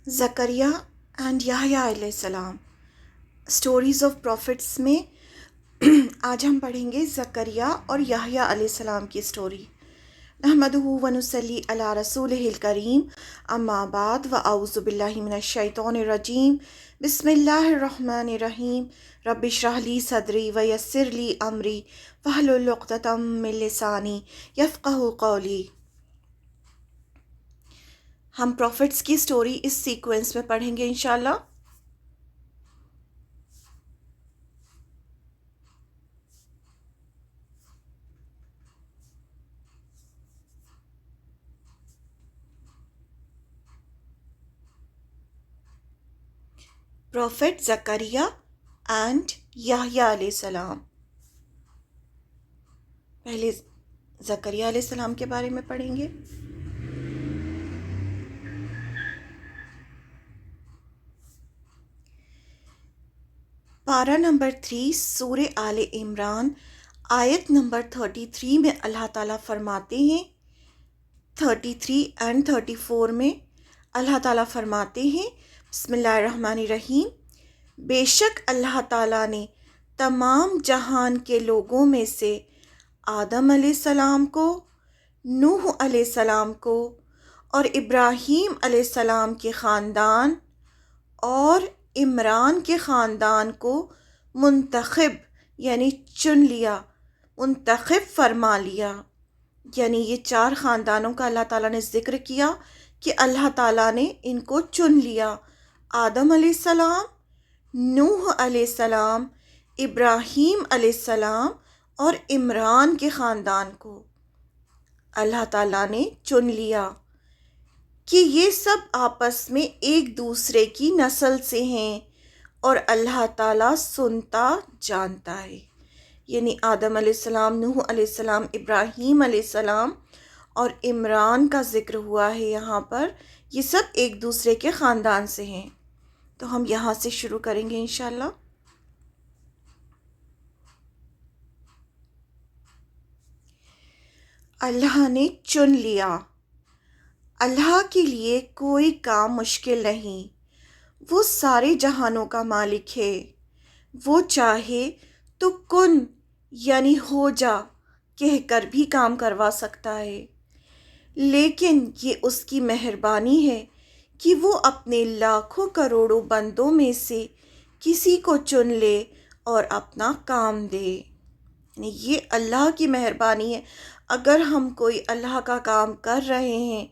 زکریا and یحییٰ علیہ السلام، stories of prophets میں آج ہم پڑھیں گے زکریا اور یحییٰ علیہ السلام کی اسٹوری۔ نحمدہ و نصلی علی رسولہ الکریم، اما بعد، واعوذ باللہ من الشیطان الرجیم، بسم اللہ الرحمن الرحیم۔ رب اشرح لی صدری ویسر لی امری واحلل عقدۃ من لسانی یفقہوا قولی۔ ہم پروفٹس کی سٹوری اس سیکوینس میں پڑھیں گے انشاءاللہ۔ پروفٹ زکریا اینڈ یحییٰ علیہ السلام۔ پہلے زکریا علیہ السلام کے بارے میں پڑھیں گے۔ پارہ نمبر 3 سورہ آل عمران، آیت نمبر 33 میں اللہ تعالیٰ فرماتے ہیں، 33 اینڈ 34 میں اللہ تعالیٰ فرماتے ہیں، بسم اللہ الرحمن الرحیم۔ بے شک اللہ تعالیٰ نے تمام جہان کے لوگوں میں سے آدم علیہ السلام کو، نوح علیہ السلام کو اور ابراہیم علیہ السلام کے خاندان اور عمران کے خاندان کو منتخب یعنی چن لیا، منتخب فرما لیا۔ یعنی یہ 4 خاندانوں کا اللہ تعالیٰ نے ذکر کیا کہ اللہ تعالیٰ نے ان کو چن لیا، آدم علیہ السلام، نوح علیہ السلام، ابراہیم علیہ السلام اور عمران کے خاندان کو اللہ تعالیٰ نے چن لیا کہ یہ سب آپس میں ایک دوسرے کی نسل سے ہیں اور اللہ تعالیٰ سنتا جانتا ہے۔ یعنی آدم علیہ السلام، نوح علیہ السلام، ابراہیم علیہ السلام اور عمران کا ذکر ہوا ہے یہاں پر، یہ سب ایک دوسرے کے خاندان سے ہیں۔ تو ہم یہاں سے شروع کریں گے انشاءاللہ۔ اللہ نے چن لیا۔ اللہ کے لیے کوئی کام مشکل نہیں، وہ سارے جہانوں کا مالک ہے۔ وہ چاہے تو کن یعنی ہو جا کہہ کر بھی کام کروا سکتا ہے، لیکن یہ اس کی مہربانی ہے کہ وہ اپنے لاکھوں کروڑوں بندوں میں سے کسی کو چن لے اور اپنا کام دے۔ یعنی یہ اللہ کی مہربانی ہے۔ اگر ہم کوئی اللہ کا کام کر رہے ہیں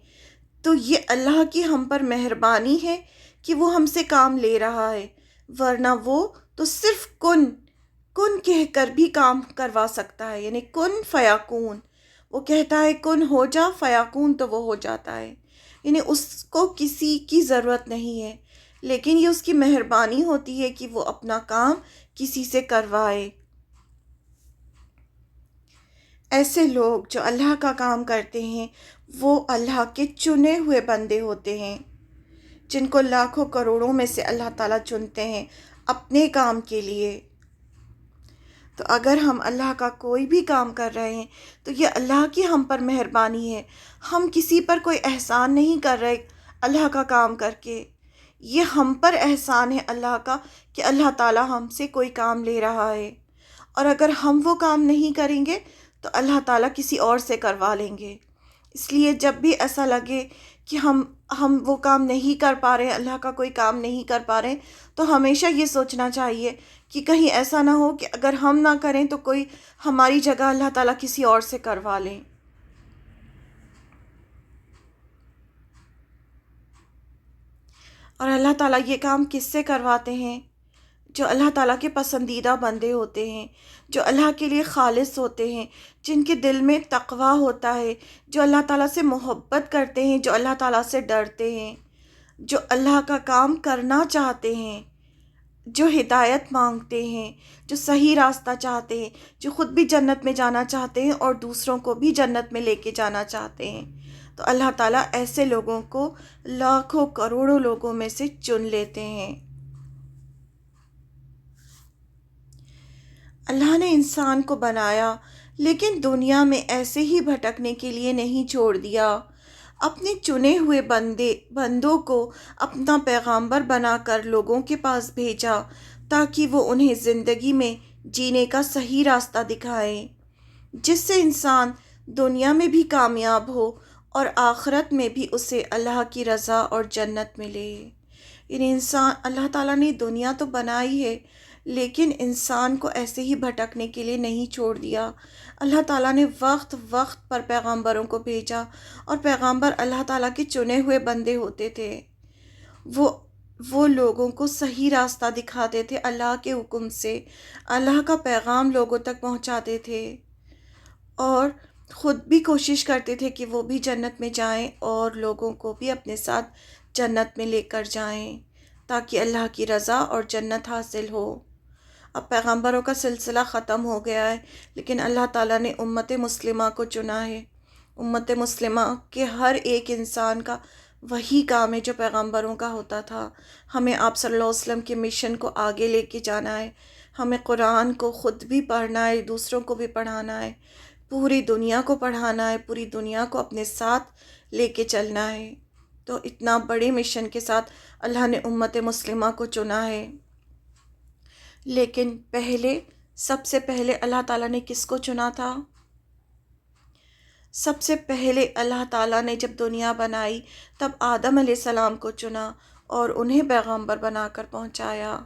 تو یہ اللہ کی ہم پر مہربانی ہے کہ وہ ہم سے کام لے رہا ہے، ورنہ وہ تو صرف کن کہہ کر بھی کام کروا سکتا ہے۔ یعنی کن فیکون، وہ کہتا ہے کن ہو جا، فیکون تو وہ ہو جاتا ہے۔ یعنی اس کو کسی کی ضرورت نہیں ہے، لیکن یہ اس کی مہربانی ہوتی ہے کہ وہ اپنا کام کسی سے کروائے۔ ایسے لوگ جو اللہ کا کام کرتے ہیں وہ اللہ کے چنے ہوئے بندے ہوتے ہیں، جن کو لاکھوں کروڑوں میں سے اللہ تعالیٰ چنتے ہیں اپنے کام کے لیے۔ تو اگر ہم اللہ کا کوئی بھی کام کر رہے ہیں تو یہ اللہ کی ہم پر مہربانی ہے۔ ہم کسی پر کوئی احسان نہیں کر رہے اللہ کا کام کر کے، یہ ہم پر احسان ہے اللہ کا کہ اللہ تعالیٰ ہم سے کوئی کام لے رہا ہے، اور اگر ہم وہ کام نہیں کریں گے تو اللہ تعالیٰ کسی اور سے کروا لیں گے۔ اس لیے جب بھی ایسا لگے کہ ہم وہ کام نہیں کر پا رہے، اللہ کا کوئی کام نہیں کر پا رہے، تو ہمیشہ یہ سوچنا چاہیے کہ کہیں ایسا نہ ہو کہ اگر ہم نہ کریں تو کوئی ہماری جگہ اللہ تعالیٰ کسی اور سے کروا لیں۔ اور اللہ تعالیٰ یہ کام کس سے کرواتے ہیں؟ جو اللہ تعالیٰ کے پسندیدہ بندے ہوتے ہیں، جو اللہ کے لیے خالص ہوتے ہیں، جن کے دل میں تقویٰ ہوتا ہے، جو اللہ تعالیٰ سے محبت کرتے ہیں، جو اللہ تعالیٰ سے ڈرتے ہیں، جو اللہ کا کام کرنا چاہتے ہیں، جو ہدایت مانگتے ہیں، جو صحیح راستہ چاہتے ہیں، جو خود بھی جنت میں جانا چاہتے ہیں اور دوسروں کو بھی جنت میں لے کے جانا چاہتے ہیں۔ تو اللہ تعالیٰ ایسے لوگوں کو لاکھوں کروڑوں لوگوں میں سے چن لیتے ہیں۔ اللہ نے انسان کو بنایا لیکن دنیا میں ایسے ہی بھٹکنے کے لیے نہیں چھوڑ دیا۔ اپنے چنے ہوئے بندوں کو اپنا پیغامبر بنا کر لوگوں کے پاس بھیجا تاکہ وہ انہیں زندگی میں جینے کا صحیح راستہ دکھائیں، جس سے انسان دنیا میں بھی کامیاب ہو اور آخرت میں بھی اسے اللہ کی رضا اور جنت ملے۔ یعنی انسان، اللہ تعالیٰ نے دنیا تو بنائی ہے لیکن انسان کو ایسے ہی بھٹکنے کے لیے نہیں چھوڑ دیا۔ اللہ تعالیٰ نے وقت وقت پر پیغامبروں کو بھیجا، اور پیغامبر اللہ تعالیٰ کے چنے ہوئے بندے ہوتے تھے۔ وہ لوگوں کو صحیح راستہ دکھاتے تھے، اللہ کے حکم سے اللہ کا پیغام لوگوں تک پہنچاتے تھے، اور خود بھی کوشش کرتے تھے کہ وہ بھی جنت میں جائیں اور لوگوں کو بھی اپنے ساتھ جنت میں لے کر جائیں تاکہ اللہ کی رضا اور جنت حاصل ہو۔ اب پیغمبروں کا سلسلہ ختم ہو گیا ہے، لیکن اللہ تعالیٰ نے امت مسلمہ کو چنا ہے۔ امت مسلمہ کے ہر ایک انسان کا وہی کام ہے جو پیغمبروں کا ہوتا تھا۔ ہمیں آپ صلی اللہ علیہ وسلم کے مشن کو آگے لے کے جانا ہے، ہمیں قرآن کو خود بھی پڑھنا ہے، دوسروں کو بھی پڑھانا ہے، پوری دنیا کو پڑھانا ہے، پوری دنیا کو اپنے ساتھ لے کے چلنا ہے۔ تو اتنا بڑے مشن کے ساتھ اللہ نے امت مسلمہ کو چنا ہے۔ لیکن سب سے پہلے اللہ تعالیٰ نے کس کو چنا تھا؟ سب سے پہلے اللہ تعالیٰ نے جب دنیا بنائی تب آدم علیہ السلام کو چنا اور انہیں پیغمبر بنا کر پہنچایا۔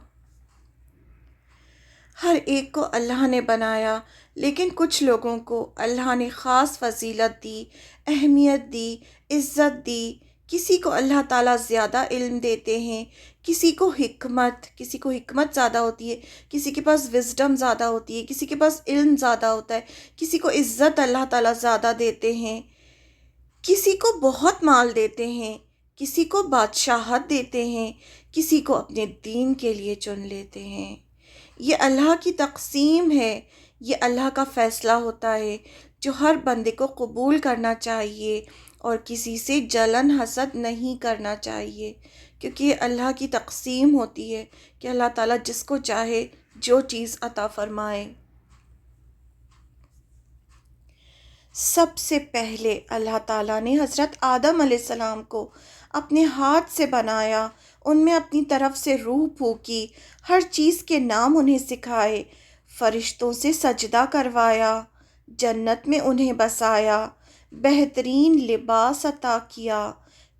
ہر ایک کو اللہ نے بنایا، لیکن کچھ لوگوں کو اللہ نے خاص فضیلت دی، اہمیت دی، عزت دی۔ کسی کو اللہ تعالیٰ زیادہ علم دیتے ہیں، کسی کو حکمت زیادہ ہوتی ہے، کسی کے پاس وزڈم زیادہ ہوتی ہے، کسی کے پاس علم زیادہ ہوتا ہے، کسی کو عزت اللہ تعالیٰ زیادہ دیتے ہیں، کسی کو بہت مال دیتے ہیں، کسی کو بادشاہت دیتے ہیں، کسی کو اپنے دین کے لیے چن لیتے ہیں۔ یہ اللہ کی تقسیم ہے، یہ اللہ کا فیصلہ ہوتا ہے جو ہر بندے کو قبول کرنا چاہیے اور کسی سے جلن حسد نہیں کرنا چاہیے، کیونکہ یہ اللہ کی تقسیم ہوتی ہے کہ اللہ تعالیٰ جس کو چاہے جو چیز عطا فرمائے۔ سب سے پہلے اللہ تعالیٰ نے حضرت آدم علیہ السلام کو اپنے ہاتھ سے بنایا، ان میں اپنی طرف سے روح پھونکی، ہر چیز کے نام انہیں سکھائے، فرشتوں سے سجدہ کروایا، جنت میں انہیں بسایا، بہترین لباس عطا کیا،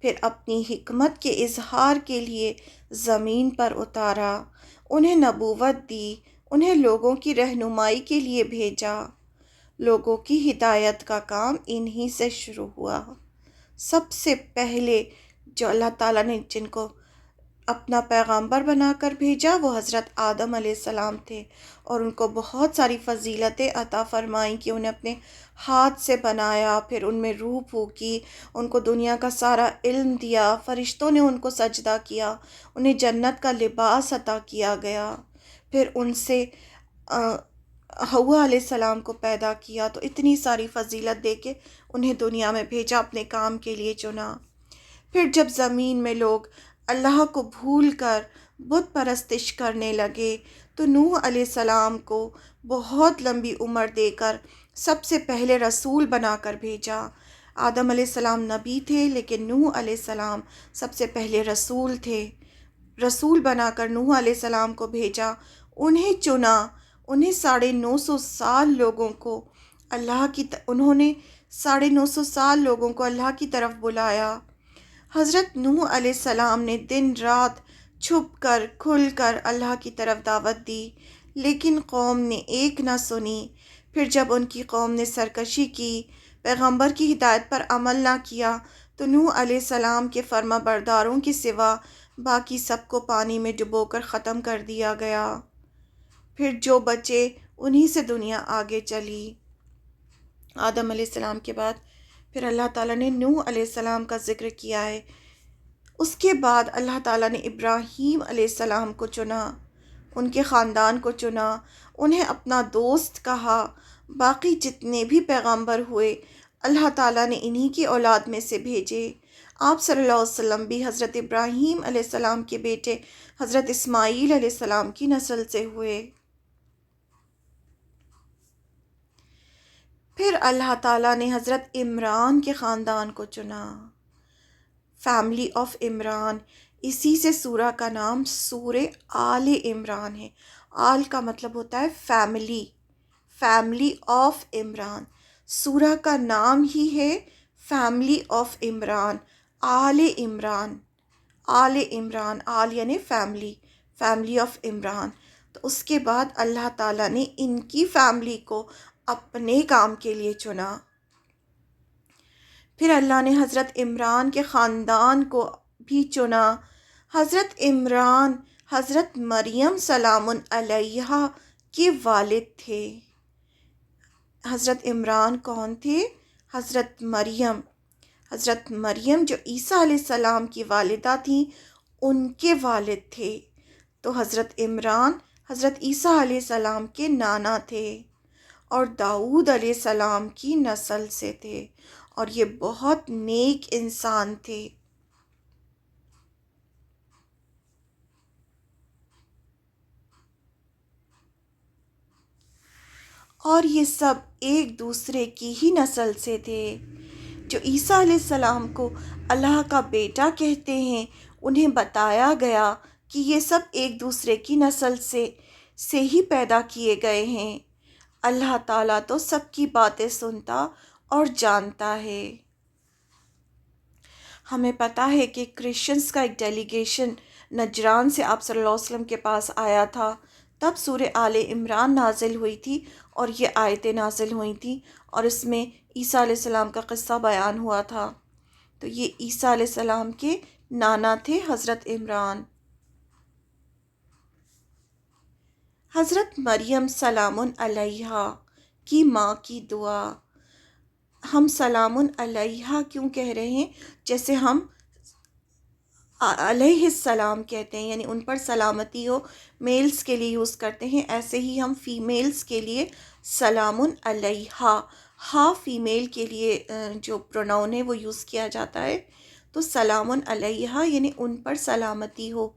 پھر اپنی حکمت کے اظہار کے لیے زمین پر اتارا، انہیں نبوت دی، انہیں لوگوں کی رہنمائی کے لیے بھیجا۔ لوگوں کی ہدایت کا کام انہی سے شروع ہوا۔ سب سے پہلے جو اللہ تعالیٰ نے جن کو اپنا پیغمبر بنا کر بھیجا وہ حضرت آدم علیہ السلام تھے، اور ان کو بہت ساری فضیلتیں عطا فرمائیں کہ انہیں اپنے ہاتھ سے بنایا، پھر ان میں روح پھونکی، ان کو دنیا کا سارا علم دیا، فرشتوں نے ان کو سجدہ کیا، انہیں جنت کا لباس عطا کیا گیا، پھر ان سے حوا علیہ السلام کو پیدا کیا، تو اتنی ساری فضیلت دے کے انہیں دنیا میں بھیجا، اپنے کام کے لیے چنا۔ پھر جب زمین میں لوگ اللہ کو بھول کر بت پرستش کرنے لگے تو نوح علیہ السلام کو بہت لمبی عمر دے کر سب سے پہلے رسول بنا کر بھیجا۔ آدم علیہ السلام نبی تھے، لیکن نوح علیہ السلام سب سے پہلے رسول تھے۔ رسول بنا کر نوح علیہ السلام کو بھیجا، انہیں چنا، انہیں 950 سال لوگوں کو انہوں نے 950 سال لوگوں کو اللہ کی طرف بلایا۔ حضرت نوح علیہ السلام نے دن رات چھپ کر کھل کر اللہ کی طرف دعوت دی، لیکن قوم نے ایک نہ سنی۔ پھر جب ان کی قوم نے سرکشی کی، پیغمبر کی ہدایت پر عمل نہ کیا، تو نوح علیہ السلام کے فرما برداروں کے سوا باقی سب کو پانی میں ڈبو کر ختم کر دیا گیا۔ پھر جو بچے انہی سے دنیا آگے چلی۔ آدم علیہ السلام کے بعد پھر اللہ تعالیٰ نے نوح علیہ السلام کا ذکر کیا ہے۔ اس کے بعد اللہ تعالیٰ نے ابراہیم علیہ السلام کو چنا، ان کے خاندان کو چنا، انہیں اپنا دوست کہا۔ باقی جتنے بھی پیغمبر ہوئے اللہ تعالیٰ نے انہی کی اولاد میں سے بھیجے۔ آپ صلی اللہ علیہ وسلم بھی حضرت ابراہیم علیہ السلام کے بیٹے حضرت اسماعیل علیہ السلام کی نسل سے ہوئے۔ پھر اللہ تعالیٰ نے حضرت عمران کے خاندان کو چنا۔ فیملی آف عمران، اسی سے سورہ کا نام سورہ آل عمران ہے۔ آل کا مطلب ہوتا ہے فیملی، فیملی آف عمران۔ سورہ کا نام ہی ہے فیملی آف عمران، آل عمران، آل عمران، آل یعنی فیملی، فیملی آف عمران۔ تو اس کے بعد اللہ تعالیٰ نے ان کی فیملی کو اپنے کام کے لیے چنا۔ پھر اللہ نے حضرت عمران کے خاندان کو بھی چنا۔ حضرت عمران حضرت مریم سلام علیہا کے والد تھے۔ حضرت عمران کون تھے؟ حضرت مریم، حضرت مریم جو عیسیٰ علیہ السلام کی والدہ تھیں، ان کے والد تھے۔ تو حضرت عمران حضرت عیسیٰ علیہ السلام کے نانا تھے اور داؤد علیہ السلام کی نسل سے تھے، اور یہ بہت نیک انسان تھے۔ اور یہ سب ایک دوسرے کی ہی نسل سے تھے۔ جو عیسیٰ علیہ السلام کو اللہ کا بیٹا کہتے ہیں، انہیں بتایا گیا کہ یہ سب ایک دوسرے کی نسل سے ہی پیدا کیے گئے ہیں۔ اللہ تعالیٰ تو سب کی باتیں سنتا اور جانتا ہے۔ ہمیں پتہ ہے کہ کرسچنز کا ایک ڈیلیگیشن نجران سے آپ صلی اللہ علیہ وسلم کے پاس آیا تھا، تب سورہ آل عمران نازل ہوئی تھی اور یہ آیتیں نازل ہوئی تھیں، اور اس میں عیسیٰ علیہ السلام کا قصہ بیان ہوا تھا۔ تو یہ عیسیٰ علیہ السلام کے نانا تھے حضرت عمران۔ حضرت مریم سلام علیہا کی ماں کی دعا۔ ہم سلام علیہا کیوں کہہ رہے ہیں؟ جیسے ہم علیہ السلام کہتے ہیں، یعنی ان پر سلامتی ہو، میلز کے لیے یوز کرتے ہیں، ایسے ہی ہم فیمیلز کے لیے سلام علیہا، ہا فیمیل کے لیے جو پروناؤن ہے وہ یوز کیا جاتا ہے۔ تو سلام علیہا یعنی ان پر سلامتی ہو۔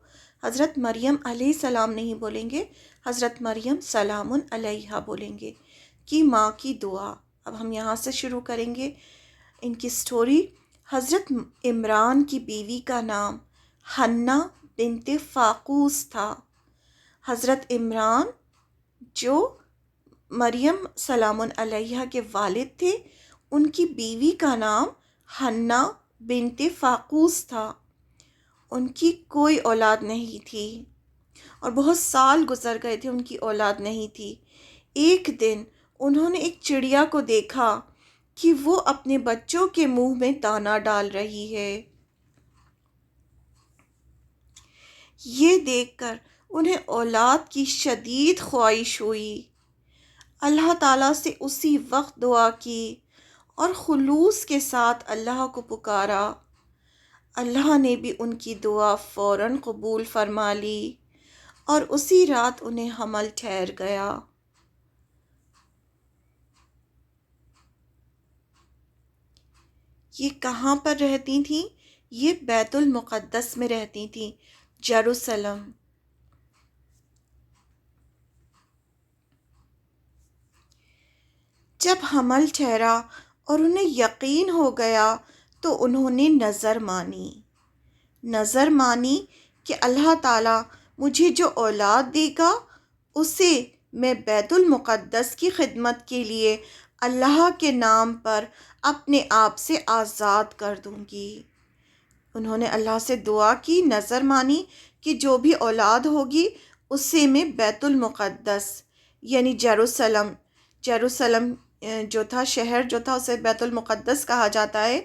حضرت مریم علیہ السلام نہیں بولیں گے، حضرت مریم سلام علیہا بولیں گے، کی ماں کی دعا۔ اب ہم یہاں سے شروع کریں گے ان کی سٹوری۔ حضرت عمران کی بیوی کا نام حنہ بنت فاقوس تھا۔ حضرت عمران جو مریم سلام علیہا کے والد تھے، ان کی بیوی کا نام حنہ بنت فاقوس تھا۔ ان کی کوئی اولاد نہیں تھی اور بہت سال گزر گئے تھے، ان کی اولاد نہیں تھی۔ ایک دن انہوں نے ایک چڑیا کو دیکھا کہ وہ اپنے بچوں کے منہ میں دانہ ڈال رہی ہے۔ یہ دیکھ کر انہیں اولاد کی شدید خواہش ہوئی۔ اللہ تعالیٰ سے اسی وقت دعا کی اور خلوص کے ساتھ اللہ کو پکارا۔ اللہ نے بھی ان کی دعا فوراً قبول فرما لی اور اسی رات انہیں حمل ٹھہر گیا۔ یہ کہاں پر رہتی تھیں؟ یہ بیت المقدس میں رہتی تھیں، یروشلم۔ جب حمل ٹھہرا اور انہیں یقین ہو گیا تو انہوں نے نظر مانی کہ اللہ تعالیٰ مجھے جو اولاد دے گا اسے میں بیت المقدس کی خدمت کے لیے اللہ کے نام پر اپنے آپ سے آزاد کر دوں گی۔ انہوں نے اللہ سے دعا کی، نظر مانی کہ جو بھی اولاد ہوگی اسے میں بیت المقدس یعنی یروشلم جو تھا، شہر جو تھا، اسے بیت المقدس کہا جاتا ہے،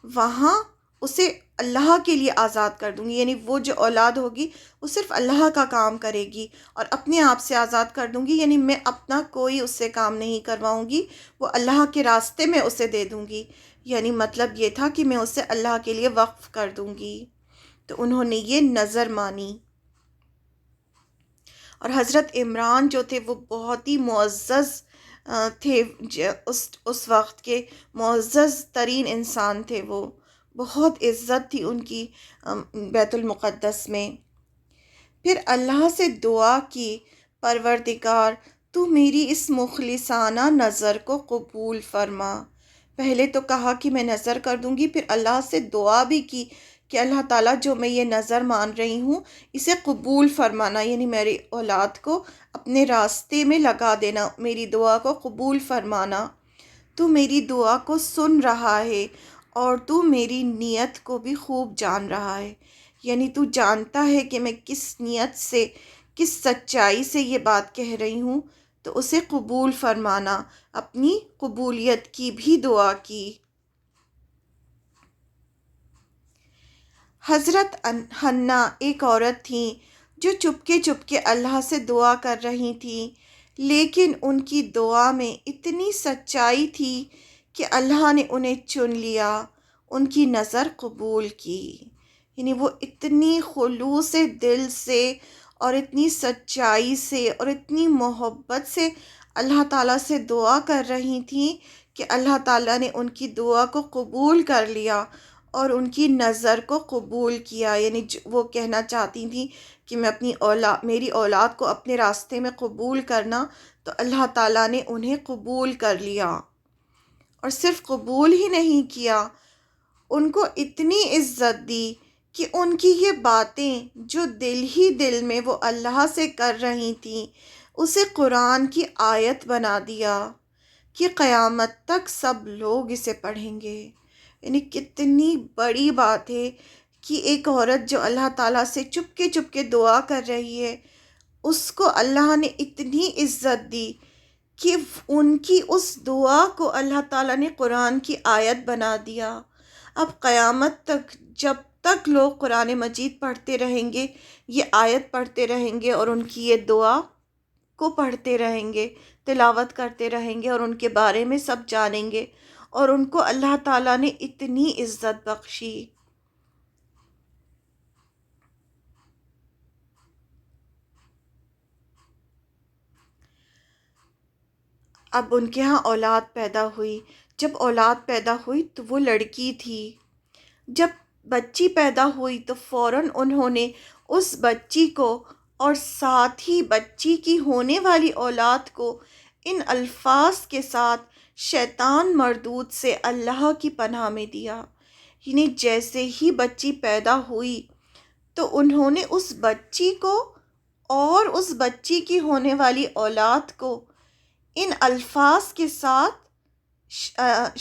وہاں اسے اللہ کے لیے آزاد کر دوں گی، یعنی وہ جو اولاد ہوگی وہ صرف اللہ کا کام کرے گی، اور اپنے آپ سے آزاد کر دوں گی، یعنی میں اپنا کوئی اس سے کام نہیں کرواؤں گی، وہ اللہ کے راستے میں اسے دے دوں گی، یعنی مطلب یہ تھا کہ میں اسے اللہ کے لیے وقف کر دوں گی۔ تو انہوں نے یہ نظر مانی۔ اور حضرت عمران جو تھے وہ بہت ہی معزز تھے، اس وقت کے معزز ترین انسان تھے، وہ بہت عزت تھی ان کی بیت المقدس میں۔ پھر اللہ سے دعا کی، پروردگار تو میری اس مخلصانہ نظر کو قبول فرما۔ پہلے تو کہا کہ میں نظر کر دوں گی، پھر اللہ سے دعا بھی کی کہ اللہ تعالیٰ جو میں یہ نظر مان رہی ہوں اسے قبول فرمانا، یعنی میری اولاد کو اپنے راستے میں لگا دینا، میری دعا کو قبول فرمانا۔ تو میری دعا کو سن رہا ہے اور تو میری نیت کو بھی خوب جان رہا ہے، یعنی تو جانتا ہے کہ میں کس نیت سے، کس سچائی سے یہ بات کہہ رہی ہوں، تو اسے قبول فرمانا۔ اپنی قبولیت کی بھی دعا کی۔ حضرت حنا ایک عورت تھیں جو چپکے اللہ سے دعا کر رہی تھیں، لیکن ان کی دعا میں اتنی سچائی تھی کہ اللہ نے انہیں چن لیا، ان کی نظر قبول کی۔ یعنی وہ اتنی خلوص دل سے اور اتنی سچائی سے اور اتنی محبت سے اللہ تعالیٰ سے دعا کر رہی تھیں کہ اللہ تعالیٰ نے ان کی دعا کو قبول کر لیا اور ان کی نظر کو قبول کیا۔ یعنی وہ کہنا چاہتی تھیں کہ میں اپنی میری اولاد کو اپنے راستے میں قبول کرنا، تو اللہ تعالیٰ نے انہیں قبول کر لیا، اور صرف قبول ہی نہیں کیا، ان کو اتنی عزت دی کہ ان کی یہ باتیں جو دل ہی دل میں وہ اللہ سے کر رہی تھیں اسے قرآن کی آیت بنا دیا کہ قیامت تک سب لوگ اسے پڑھیں گے۔ یعنی کتنی بڑی بات ہے کہ ایک عورت جو اللہ تعالیٰ سے چپکے دعا کر رہی ہے، اس کو اللہ نے اتنی عزت دی کہ ان کی اس دعا کو اللہ تعالیٰ نے قرآن کی آیت بنا دیا۔ اب قیامت تک جب تک لوگ قرآن مجید پڑھتے رہیں گے، یہ آیت پڑھتے رہیں گے اور ان کی یہ دعا کو پڑھتے رہیں گے، تلاوت کرتے رہیں گے اور ان کے بارے میں سب جانیں گے، اور ان کو اللہ تعالیٰ نے اتنی عزت بخشی۔ اب ان کے ہاں اولاد پیدا ہوئی۔ جب اولاد پیدا ہوئی تو وہ لڑکی تھی۔ جب بچی پیدا ہوئی تو فوراً انہوں نے اس بچی کو اور ساتھ ہی بچی کی ہونے والی اولاد کو ان الفاظ کے ساتھ شیطان مردود سے اللہ کی پناہ میں دیا۔ یعنی جیسے ہی بچی پیدا ہوئی تو انہوں نے اس بچی کو اور اس بچی کی ہونے والی اولاد کو ان الفاظ کے ساتھ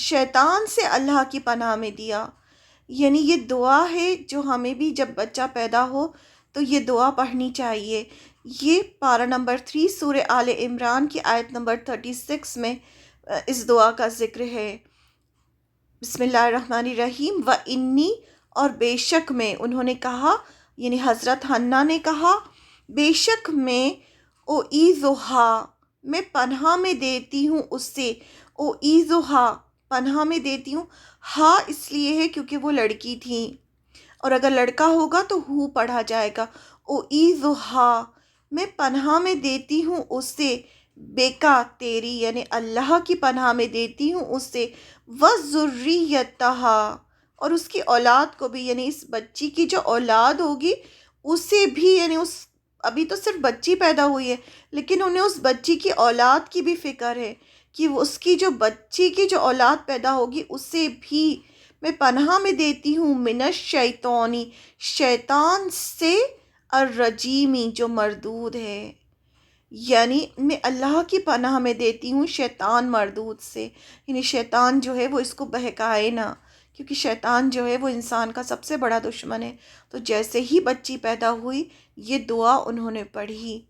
شیطان سے اللہ کی پناہ میں دیا۔ یعنی یہ دعا ہے جو ہمیں بھی جب بچہ پیدا ہو تو یہ دعا پڑھنی چاہیے۔ یہ پارہ نمبر 3 سورہ آل عمران کی آیت نمبر 36 میں اس دعا کا ذکر ہے۔ بسم اللہ الرحمن الرحیم۔ وَإِنِّي، اور بے شک میں، انہوں نے کہا یعنی حضرت حنا نے کہا، بے شک میں میں پناہ میں دیتی ہوں اس سے، پناہ میں دیتی ہوں۔ ہاں اس لیے ہے کیونکہ وہ لڑکی تھیں، اور اگر لڑکا ہوگا تو ہو پڑھا جائے گا۔ میں پناہ میں دیتی ہوں اس سے، بیکا تیری، یعنی اللہ کی پناہ میں دیتی ہوں اس سے، وَذُرِّيَّتَہا، اور اس کی اولاد کو بھی، یعنی اس بچی کی جو اولاد ہوگی اسے بھی، یعنی ابھی تو صرف بچی پیدا ہوئی ہے لیکن انہیں اس بچی کی اولاد کی بھی فکر ہے کہ اس کی جو بچی کی جو اولاد پیدا ہوگی اسے بھی میں پناہ میں دیتی ہوں، من الشیطانی، شیطان سے، الرجیمی، جو مردود ہے۔ یعنی میں اللہ کی پناہ میں دیتی ہوں شیطان مردود سے، یعنی شیطان جو ہے وہ اس کو بہکائے نہ، کیونکہ شیطان جو ہے وہ انسان کا سب سے بڑا دشمن ہے۔ تو جیسے ہی بچی پیدا ہوئی یہ دعا انہوں نے پڑھی۔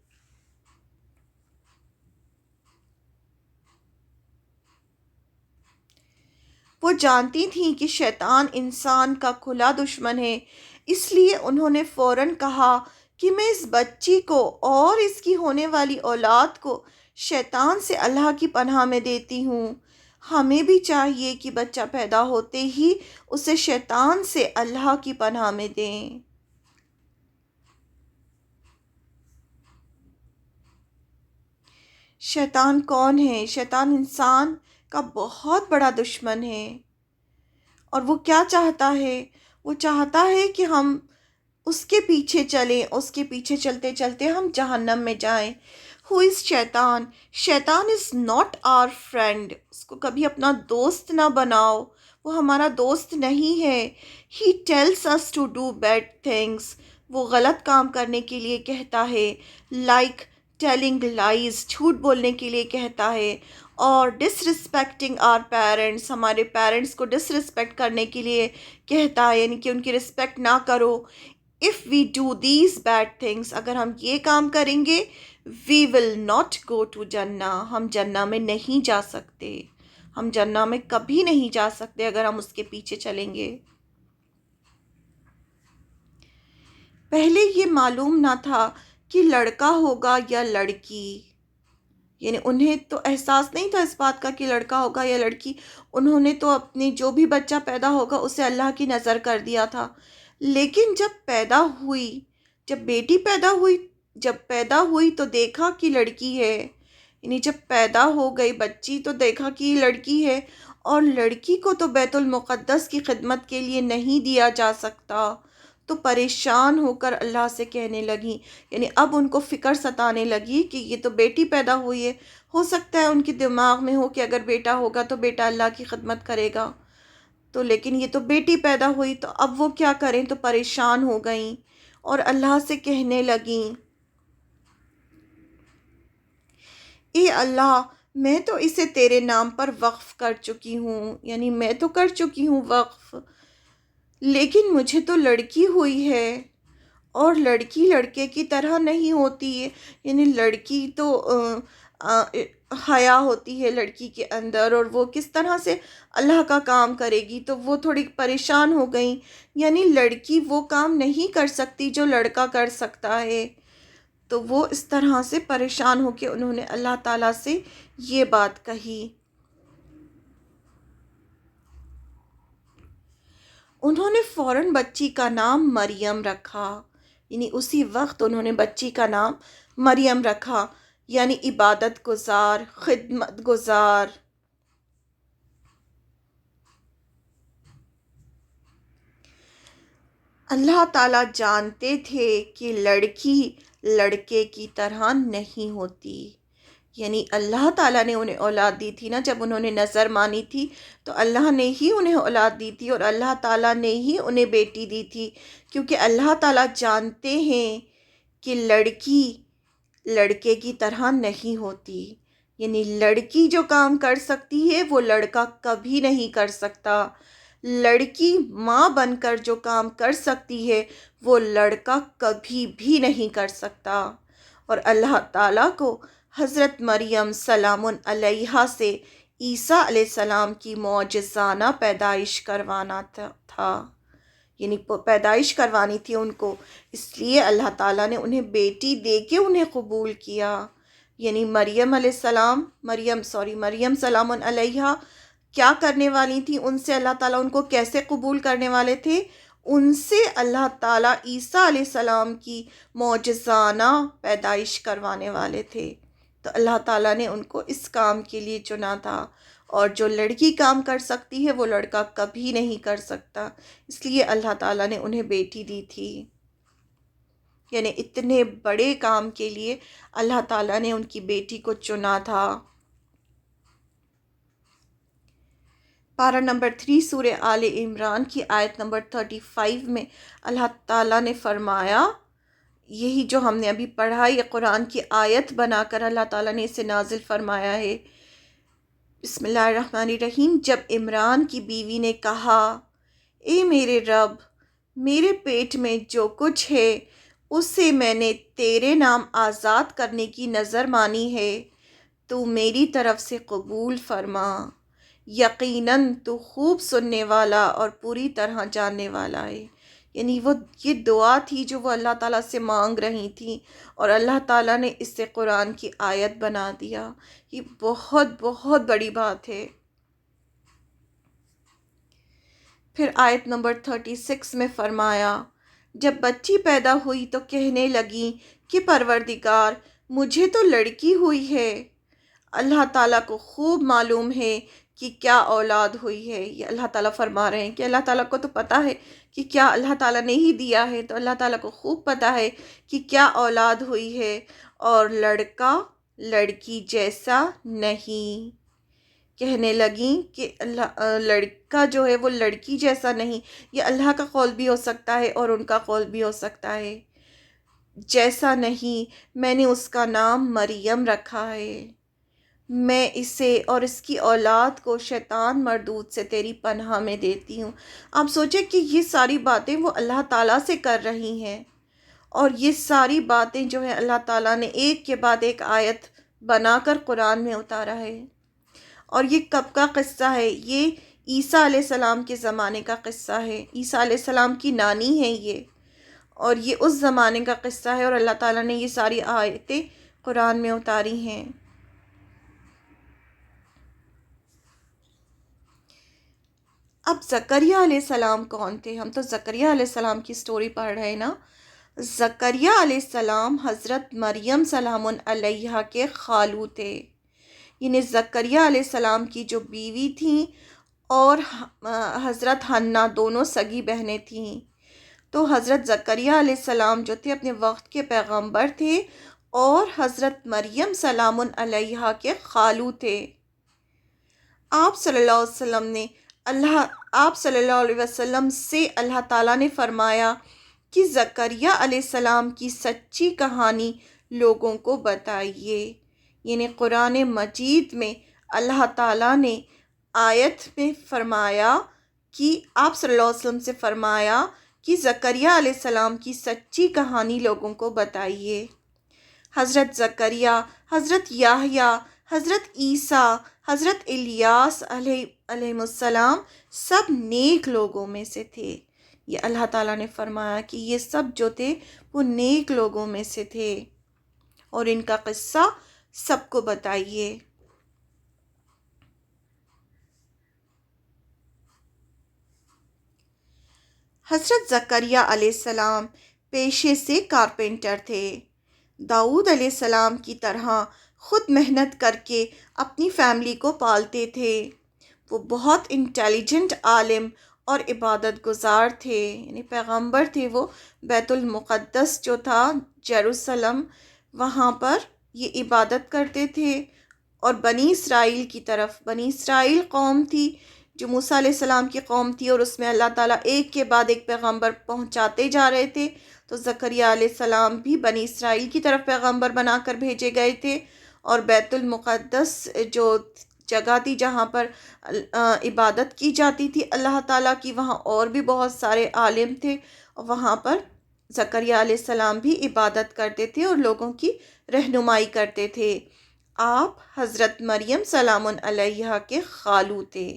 وہ جانتی تھیں کہ شیطان انسان کا کھلا دشمن ہے، اس لیے انہوں نے فوراً کہا کہ میں اس بچی کو اور اس کی ہونے والی اولاد کو شیطان سے اللہ کی پناہ میں دیتی ہوں۔ ہمیں بھی چاہیے کہ بچہ پیدا ہوتے ہی اسے شیطان سے اللہ کی پناہ میں دیں۔ شیطان کون ہے؟ شیطان انسان کا بہت بڑا دشمن ہے، اور وہ کیا چاہتا ہے؟ وہ چاہتا ہے کہ ہم اس کے پیچھے چلیں، اس کے پیچھے چلتے چلتے ہم جہنم میں جائیں۔ Who is شیطان؟ شیطان is not our friend، اس کو کبھی اپنا دوست نہ بناؤ، وہ ہمارا دوست نہیں ہے. ہی tells us to do bad things. وہ غلط کام کرنے کے لیے کہتا ہے. Like telling lies. جھوٹ بولنے کے لیے کہتا ہے. اور ڈس رسپیکٹنگ آر پیرنٹس. ہمارے پیرنٹس کو ڈس رسپیکٹ کرنے کے لیے کہتا ہے، یعنی کہ ان کی رسپیکٹ نہ کرو. If we do these bad things. اگر ہم یہ کام کریں گے، وی ول ناٹ گو ٹو جنہ. ہم جنہ میں نہیں جا سکتے. ہم جنہ میں کبھی نہیں جا سکتے اگر ہم اس کے پیچھے چلیں گے. پہلے یہ معلوم نہ تھا کہ لڑکا ہوگا یا لڑکی، یعنی انہیں تو احساس نہیں تھا اس بات کا کہ لڑکا ہوگا یا لڑکی. انہوں نے تو اپنے جو بھی بچہ پیدا ہوگا اسے اللہ کی نظر کر دیا تھا. لیکن جب پیدا ہوئی، جب بیٹی پیدا ہوئی تو دیکھا کہ لڑکی ہے. یعنی جب پیدا ہو گئی بچی تو دیکھا کہ یہ لڑکی ہے، اور لڑکی کو تو بیت المقدس کی خدمت کے لیے نہیں دیا جا سکتا. تو پریشان ہو کر اللہ سے کہنے لگی، یعنی اب ان کو فکر ستانے لگی کہ یہ تو بیٹی پیدا ہوئی ہے. ہو سکتا ہے ان کے دماغ میں ہو کہ اگر بیٹا ہوگا تو بیٹا اللہ کی خدمت کرے گا، تو لیکن یہ تو بیٹی پیدا ہوئی، تو اب وہ کیا کریں. تو پریشان ہو گئیں اور اللہ سے کہنے لگیں، اے اللہ، میں تو اسے تیرے نام پر وقف کر چکی ہوں، یعنی میں تو کر چکی ہوں وقف، لیکن مجھے تو لڑکی ہوئی ہے، اور لڑکی لڑکے کی طرح نہیں ہوتی ہے. یعنی لڑکی تو حیا ہوتی ہے لڑکی کے اندر، اور وہ کس طرح سے اللہ کا کام کرے گی. تو وہ تھوڑی پریشان ہو گئیں، یعنی لڑکی وہ کام نہیں کر سکتی جو لڑکا کر سکتا ہے. تو وہ اس طرح سے پریشان ہو کے انہوں نے اللہ تعالیٰ سے یہ بات کہی. انہوں نے فوراً بچی کا نام مریم رکھا. یعنی اسی وقت انہوں نے بچی کا نام مریم رکھا، یعنی عبادت گزار، خدمت گزار. اللہ تعالیٰ جانتے تھے کہ لڑکی لڑکے کی طرح نہیں ہوتی. یعنی اللہ تعالیٰ نے انہیں اولاد دی تھی نا، جب انہوں نے نظر مانی تھی تو اللہ نے ہی انہیں اولاد دی تھی، اور اللہ تعالیٰ نے ہی انہیں بیٹی دی تھی، کیونکہ اللہ تعالیٰ جانتے ہیں کہ لڑکی لڑکے کی طرح نہیں ہوتی. یعنی لڑکی جو کام کر سکتی ہے وہ لڑکا کبھی نہیں کر سکتا. لڑکی ماں بن کر جو کام کر سکتی ہے وہ لڑکا کبھی بھی نہیں کر سکتا. اور اللہ تعالیٰ کو حضرت مریم سلام علیہا سے عیسیٰ علیہ السلام کی معجزانہ پیدائش کروانا تھا. یعنی پیدائش کروانی تھی ان کو، اس لیے اللہ تعالیٰ نے انہیں بیٹی دے کے انہیں قبول کیا. یعنی مریم سلام علیہا کیا کرنے والی تھی، ان سے اللہ تعالیٰ ان کو کیسے قبول کرنے والے تھے. ان سے اللہ تعالیٰ عیسیٰ علیہ السلام کی معجزانہ پیدائش کروانے والے تھے. تو اللہ تعالیٰ نے ان کو اس کام کے لیے چنا تھا، اور جو لڑکی کام کر سکتی ہے وہ لڑکا کبھی نہیں کر سکتا. اس لیے اللہ تعالیٰ نے انہیں بیٹی دی تھی. یعنی اتنے بڑے کام کے لیے اللہ تعالیٰ نے ان کی بیٹی کو چنا تھا. پارہ نمبر 3 سورہ آل عمران کی آیت نمبر 35 میں اللہ تعالیٰ نے فرمایا، یہی جو ہم نے ابھی پڑھا یہ قرآن کی آیت بنا کر اللہ تعالیٰ نے اسے نازل فرمایا ہے. بسم اللہ الرحمن الرحیم. جب عمران کی بیوی نے کہا، اے میرے رب، میرے پیٹ میں جو کچھ ہے اسے میں نے تیرے نام آزاد کرنے کی نظر مانی ہے، تو میری طرف سے قبول فرما. یقیناً تو خوب سننے والا اور پوری طرح جاننے والا ہے. یعنی وہ یہ دعا تھی جو وہ اللہ تعالیٰ سے مانگ رہی تھیں، اور اللہ تعالیٰ نے اس سے قرآن کی آیت بنا دیا. یہ بہت بہت بڑی بات ہے. پھر آیت نمبر 36 میں فرمایا، جب بچی پیدا ہوئی تو کہنے لگی کہ پروردگار، مجھے تو لڑکی ہوئی ہے. اللہ تعالیٰ کو خوب معلوم ہے کہ کیا اولاد ہوئی ہے. یہ اللہ تعالیٰ فرما رہے ہیں کہ اللہ تعالیٰ کو تو پتہ ہے کہ کیا اللہ تعالیٰ نے ہی دیا ہے. تو اللہ تعالیٰ کو خوب پتہ ہے کہ کیا اولاد ہوئی ہے، اور لڑکا لڑکی جیسا نہیں. کہنے لگیں کہ اللہ لڑکا جو ہے وہ لڑکی جیسا نہیں، یہ اللہ کا قول بھی ہو سکتا ہے اور ان کا قول بھی ہو سکتا ہے، جیسا نہیں، میں نے اس کا نام مریم رکھا ہے، میں اسے اور اس کی اولاد کو شیطان مردود سے تیری پناہ میں دیتی ہوں۔ آپ سوچیں کہ یہ ساری باتیں وہ اللہ تعالیٰ سے کر رہی ہیں، اور یہ ساری باتیں جو ہیں اللہ تعالیٰ نے ایک کے بعد ایک آیت بنا کر قرآن میں اتارا ہے۔ اور یہ کب کا قصہ ہے؟ یہ عیسیٰ علیہ السلام کے زمانے کا قصہ ہے، عیسیٰ علیہ السلام کی نانی ہے یہ، اور یہ اس زمانے کا قصہ ہے، اور اللہ تعالیٰ نے یہ ساری آیتیں قرآن میں اتاری ہیں۔ اب زکریا علیہ السلام کون تھے؟ ہم تو زکریا علیہ السلام کی سٹوری پڑھ رہے ہیں نا۔ زکریا علیہ السلام حضرت مریم سلام علیہا کے خالو تھے، یعنی زکریا علیہ السلام کی جو بیوی تھیں اور حضرت حنا دونوں سگی بہنیں تھیں۔ تو حضرت زکریا علیہ السلام جو تھے اپنے وقت کے پیغمبر تھے، اور حضرت مریم سلام علیہا کے خالو تھے۔ آپ صلی اللہ علیہ وسلم نے آپ صلی اللہ علیہ وسلم سے اللہ تعالیٰ نے فرمایا کہ زکریا علیہ السلام کی سچی کہانی لوگوں کو بتائیے، یعنی قرآن مجید میں اللہ تعالیٰ نے آیت میں فرمایا کہ آپ صلی اللہ علیہ وسلم سے فرمایا کہ زکریا علیہ السلام کی سچی کہانی لوگوں کو بتائیے۔ حضرت زکریا، حضرت یحییٰ، حضرت عیسیٰ، حضرت الیاس علیہ السلام سب نیک لوگوں میں سے تھے۔ یہ اللہ تعالیٰ نے فرمایا کہ یہ سب جو تھے وہ نیک لوگوں میں سے تھے، اور ان کا قصہ سب کو بتائیے۔ حضرت زکریا علیہ السلام پیشے سے کارپینٹر تھے۔ داؤد علیہ السلام کی طرح خود محنت کر کے اپنی فیملی کو پالتے تھے۔ وہ بہت انٹیلیجنٹ عالم اور عبادت گزار تھے، یعنی پیغمبر تھے وہ۔ بیت المقدس جو تھا یروشلم، وہاں پر یہ عبادت کرتے تھے، اور بنی اسرائیل کی طرف، بنی اسرائیل قوم تھی جو موسیٰ علیہ السلام کی قوم تھی، اور اس میں اللہ تعالیٰ ایک کے بعد ایک پیغمبر پہنچاتے جا رہے تھے۔ تو زکریا علیہ السلام بھی بنی اسرائیل کی طرف پیغمبر بنا کر بھیجے گئے تھے، اور بیت المقدس جو جگہ تھی جہاں پر عبادت کی جاتی تھی اللہ تعالیٰ کی، وہاں اور بھی بہت سارے عالم تھے، وہاں پر زکریا علیہ السلام بھی عبادت کرتے تھے اور لوگوں کی رہنمائی کرتے تھے۔ آپ حضرت مریم سلام علیہا کے خالو تھے،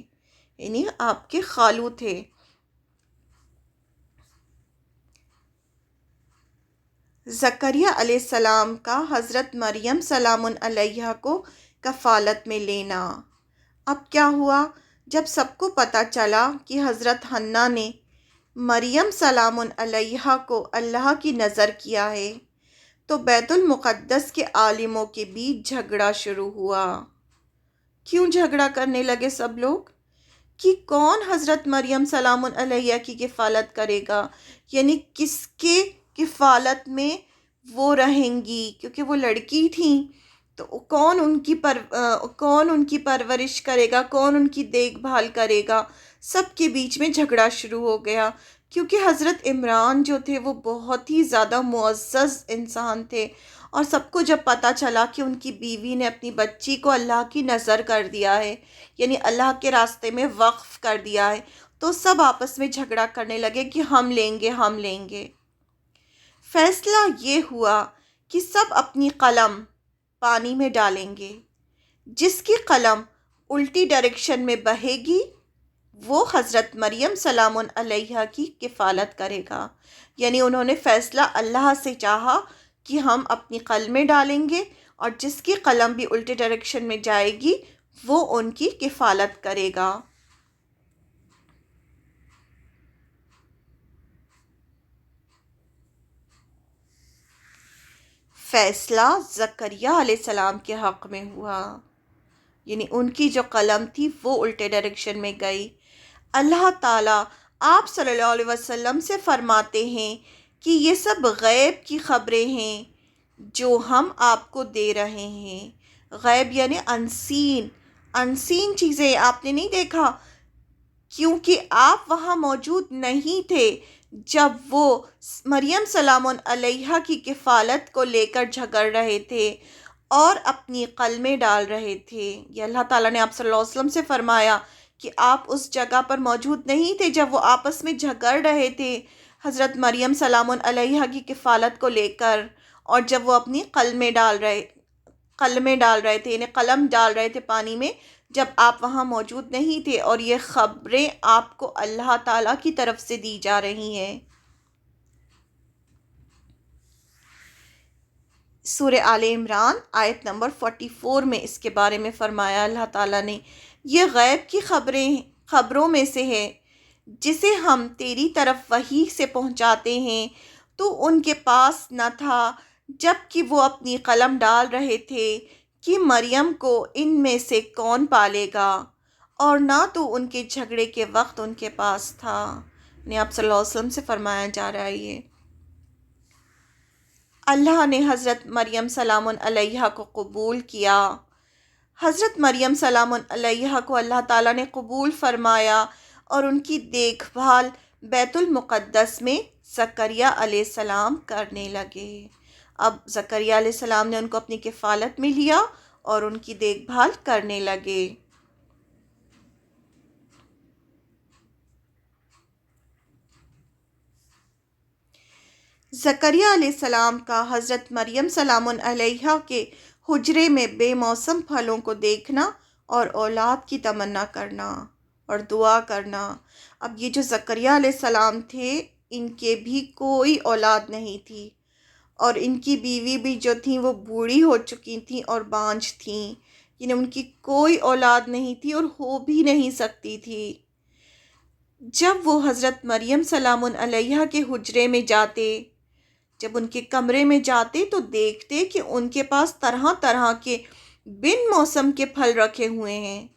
یعنی آپ کے خالو تھے۔ زکریا علیہ السلام کا حضرت مریم سلام علیہا کو کفالت میں لینا۔ اب کیا ہوا؟ جب سب کو پتہ چلا کہ حضرت حنا نے مریم سلام علیہا کو اللہ کی نظر کیا ہے، تو بیت المقدس کے عالموں کے بیچ جھگڑا شروع ہوا۔ کیوں جھگڑا کرنے لگے سب لوگ؟ کہ کون حضرت مریم سلام علیہا کی کفالت کرے گا، یعنی کس کے کفالت میں وہ رہیں گی، کیونکہ وہ لڑکی تھیں، تو کون ان کی پرورش کرے گا، کون ان کی دیکھ بھال کرے گا؟ سب کے بیچ میں جھگڑا شروع ہو گیا، کیونکہ حضرت عمران جو تھے وہ بہت ہی زیادہ معزز انسان تھے، اور سب کو جب پتہ چلا کہ ان کی بیوی نے اپنی بچی کو اللہ کی نظر کر دیا ہے، یعنی اللہ کے راستے میں وقف کر دیا ہے، تو سب آپس میں جھگڑا کرنے لگے کہ ہم لیں گے، ہم لیں گے۔ فیصلہ یہ ہوا کہ سب اپنی قلم پانی میں ڈالیں گے، جس کی قلم الٹی ڈائریکشن میں بہے گی وہ حضرت مریم سلام علیہا کی کفالت کرے گا۔ یعنی انہوں نے فیصلہ اللہ سے چاہا کہ ہم اپنی قلمیں ڈالیں گے، اور جس کی قلم بھی الٹی ڈائریکشن میں جائے گی وہ ان کی کفالت کرے گا۔ فیصلہ زکریا علیہ السلام کے حق میں ہوا، یعنی ان کی جو قلم تھی وہ الٹے ڈائریکشن میں گئی۔ اللہ تعالیٰ آپ صلی اللہ علیہ وسلم سے فرماتے ہیں کہ یہ سب غیب کی خبریں ہیں جو ہم آپ کو دے رہے ہیں۔ غیب یعنی انسین، انسین چیزیں آپ نے نہیں دیکھا، کیونکہ آپ وہاں موجود نہیں تھے جب وہ مریم سلام علیہا کی کفالت کو لے کر جھگڑ رہے تھے اور اپنی قلمیں ڈال رہے تھے۔ یہ اللہ تعالیٰ نے آپ صلی اللہ علیہ وسلم سے فرمایا کہ آپ اس جگہ پر موجود نہیں تھے جب وہ آپس میں جھگڑ رہے تھے حضرت مریم سلام علیہا کی کفالت کو لے کر، اور جب وہ اپنی قلمیں ڈال رہے تھے، یعنی قلم ڈال رہے تھے پانی میں، جب آپ وہاں موجود نہیں تھے، اور یہ خبریں آپ کو اللہ تعالیٰ کی طرف سے دی جا رہی ہیں۔ سورہ آل عمران آیت نمبر 44 میں اس کے بارے میں فرمایا اللہ تعالیٰ نے، یہ غیب کی خبروں میں سے ہے جسے ہم تیری طرف وحی سے پہنچاتے ہیں، تو ان کے پاس نہ تھا جب کہ وہ اپنی قلم ڈال رہے تھے کہ مریم کو ان میں سے کون پالے گا، اور نہ تو ان کے جھگڑے کے وقت ان کے پاس تھا۔ یعنی آپ صلی اللہ علیہ وسلم سے فرمایا جا رہا ہے یہ۔ اللہ نے حضرت مریم سلام علیہا کو قبول کیا۔ حضرت مریم سلام علیہا کو اللہ تعالیٰ نے قبول فرمایا اور ان کی دیکھ بھال بیت المقدس میں زکریہ علیہ السلام کرنے لگے۔ اب زکریہ علیہ السلام نے ان کو اپنی کفالت میں لیا اور ان کی دیکھ بھال کرنے لگے۔ زکریہ علیہ السلام کا حضرت مریم سلام علیہا کے حجرے میں بے موسم پھلوں کو دیکھنا اور اولاد کی تمنا کرنا اور دعا کرنا۔ اب یہ جو زکریہ علیہ السلام تھے، ان کے بھی کوئی اولاد نہیں تھی، اور ان کی بیوی بھی جو تھیں وہ بوڑھی ہو چکی تھیں اور بانجھ تھیں، یعنی ان کی کوئی اولاد نہیں تھی اور ہو بھی نہیں سکتی تھی۔ جب وہ حضرت مریم سلام علیہا کے حجرے میں جاتے، جب ان کے کمرے میں جاتے تو دیکھتے کہ ان کے پاس طرح طرح کے بن موسم کے پھل رکھے ہوئے ہیں،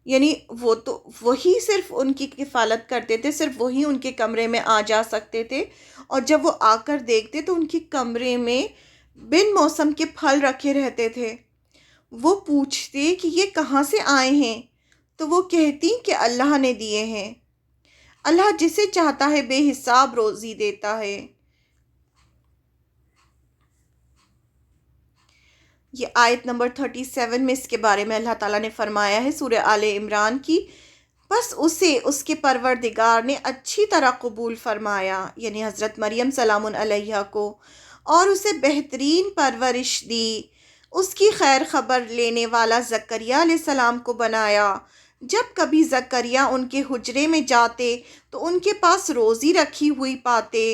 یعنی وہ تو وہی صرف ان کی کفالت کرتے تھے، صرف وہی ان کے کمرے میں آ جا سکتے تھے، اور جب وہ آ کر دیکھتے تو ان کے کمرے میں بن موسم کے پھل رکھے رہتے تھے۔ وہ پوچھتے کہ یہ کہاں سے آئے ہیں، تو وہ کہتی کہ اللہ نے دیے ہیں۔ اللہ جسے چاہتا ہے بے حساب روزی دیتا ہے۔ یہ آیت نمبر 37 میں اس کے بارے میں اللہ تعالیٰ نے فرمایا ہے سورہ آل عمران کی، بس اسے اس کے پروردگار نے اچھی طرح قبول فرمایا، یعنی حضرت مریم سلام علیہا کو، اور اسے بہترین پرورش دی۔ اس کی خیر خبر لینے والا زکریہ علیہ السلام کو بنایا۔ جب کبھی زکریہ ان کے حجرے میں جاتے تو ان کے پاس روزی رکھی ہوئی پاتے۔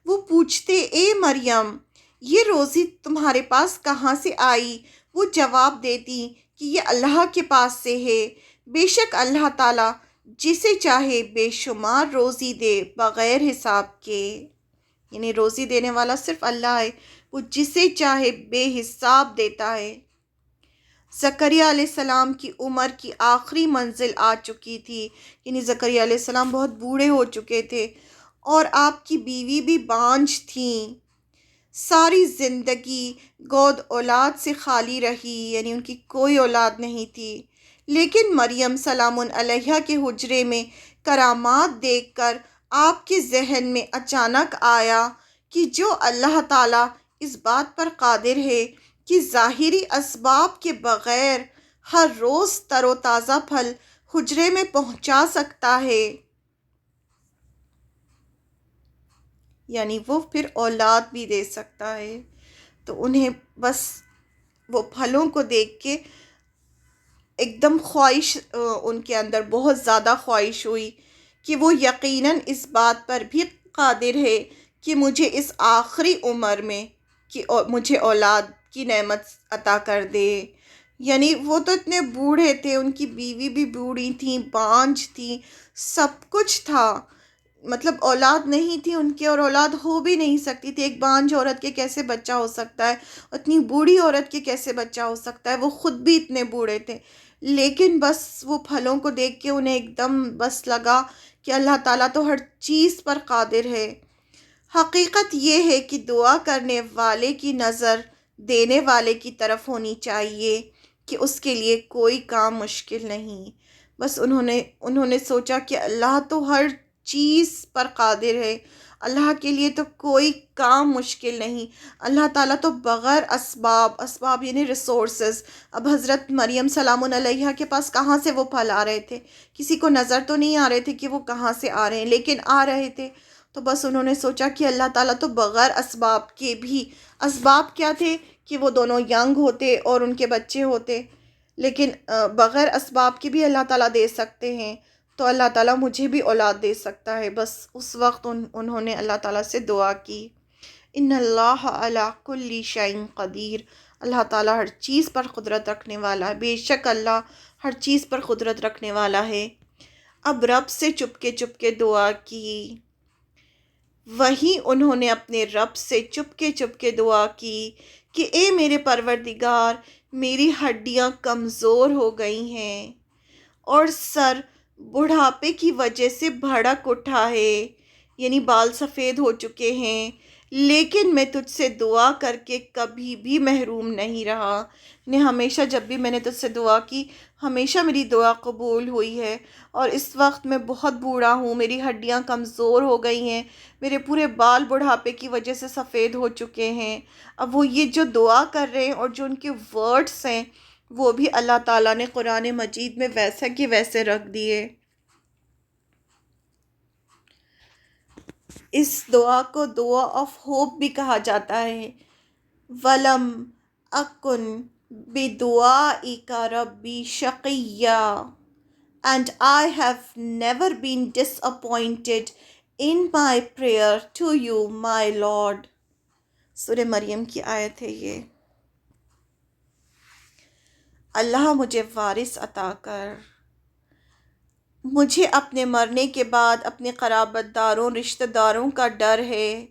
وہ پوچھتے، اے مریم، یہ روزی تمہارے پاس کہاں سے آئی؟ وہ جواب دیتی کہ یہ اللہ کے پاس سے ہے، بے شک اللہ تعالیٰ جسے چاہے بے شمار روزی دے بغیر حساب کے، یعنی روزی دینے والا صرف اللہ ہے، وہ جسے چاہے بے حساب دیتا ہے۔ زکریہ علیہ السلام کی عمر کی آخری منزل آ چکی تھی، یعنی زکریہ علیہ السلام بہت بوڑھے ہو چکے تھے، اور آپ کی بیوی بھی بانجھ تھیں۔ ساری زندگی گود اولاد سے خالی رہی، یعنی ان کی کوئی اولاد نہیں تھی، لیکن مریم سلام علیہا کے حجرے میں کرامات دیکھ کر آپ کے ذہن میں اچانک آیا کہ جو اللہ تعالیٰ اس بات پر قادر ہے کہ ظاہری اسباب کے بغیر ہر روز تر و تازہ پھل حجرے میں پہنچا سکتا ہے، یعنی وہ پھر اولاد بھی دے سکتا ہے، تو انہیں بس وہ پھلوں کو دیکھ کے ایک دم خواہش ان کے اندر بہت زیادہ خواہش ہوئی کہ وہ یقیناً اس بات پر بھی قادر ہے کہ مجھے اس آخری عمر میں کہ مجھے اولاد کی نعمت عطا کر دے۔ یعنی وہ تو اتنے بوڑھے تھے، ان کی بیوی بھی بوڑھی تھیں، بانجھ تھیں، سب کچھ تھا، مطلب اولاد نہیں تھی ان کی، اور اولاد ہو بھی نہیں سکتی تھی۔ ایک بانجھ عورت کے کیسے بچہ ہو سکتا ہے، اتنی بوڑھی عورت کے کیسے بچہ ہو سکتا ہے، وہ خود بھی اتنے بوڑھے تھے، لیکن بس وہ پھلوں کو دیکھ کے انہیں ایک دم بس لگا کہ اللہ تعالیٰ تو ہر چیز پر قادر ہے۔ حقیقت یہ ہے کہ دعا کرنے والے کی نظر دینے والے کی طرف ہونی چاہیے، کہ اس کے لیے کوئی کام مشکل نہیں۔ بس انہوں نے سوچا کہ اللہ تو ہر چیز پر قادر ہے، اللہ کے لیے تو کوئی کام مشکل نہیں، اللہ تعالیٰ تو بغیر اسباب یعنی ریسورسز، اب حضرت مریم سلام علیہا کے پاس کہاں سے وہ پھل آ رہے تھے؟ کسی کو نظر تو نہیں آ رہے تھے کہ وہ کہاں سے آ رہے ہیں، لیکن آ رہے تھے۔ تو بس انہوں نے سوچا کہ اللہ تعالیٰ تو بغیر اسباب کے بھی، اسباب کیا تھے کہ وہ دونوں ینگ ہوتے اور ان کے بچے ہوتے، لیکن بغیر اسباب کے بھی اللہ تعالیٰ دے سکتے ہیں، تو اللہ تعالیٰ مجھے بھی اولاد دے سکتا ہے۔ بس اس وقت انہوں نے اللہ تعالیٰ سے دعا کی، ان اللہ علی کل شیء قدیر، اللہ تعالیٰ ہر چیز پر قدرت رکھنے والا ہے، بے شک اللہ ہر چیز پر قدرت رکھنے والا ہے۔ اب رب سے چپ کے دعا کی، وہیں انہوں نے اپنے رب سے چپ کے دعا کی کہ اے میرے پروردگار، میری ہڈیاں کمزور ہو گئی ہیں اور سر بڑھاپے کی وجہ سے بھڑک اٹھا ہے، یعنی بال سفید ہو چکے ہیں، لیکن میں تجھ سے دعا کر کے کبھی بھی محروم نہیں رہا، نے ہمیشہ جب بھی میں نے تجھ سے دعا کی ہمیشہ میری دعا قبول ہوئی ہے، اور اس وقت میں بہت بوڑھا ہوں، میری ہڈیاں کمزور ہو گئی ہیں، میرے پورے بال بڑھاپے کی وجہ سے سفید ہو چکے ہیں۔ اب وہ یہ جو دعا کر رہے ہیں اور جو ان کے ورڈز ہیں وہ بھی اللہ تعالیٰ نے قرآن مجید میں ویسا کہ ویسے رکھ دیے۔ اس دعا کو دعا آف ہوپ بھی کہا جاتا ہے۔ وَلَمْ أَكُنْ بِدُعَائِكَ رَبِّ شَقِيًّا and I have never been disappointed in my prayer to you, my Lord۔ سورہ مریم کی آیت ہے یہ۔ اللہ مجھے وارث عطا کر، مجھے اپنے مرنے کے بعد اپنے قرابت داروں رشتہ داروں کا ڈر ہے،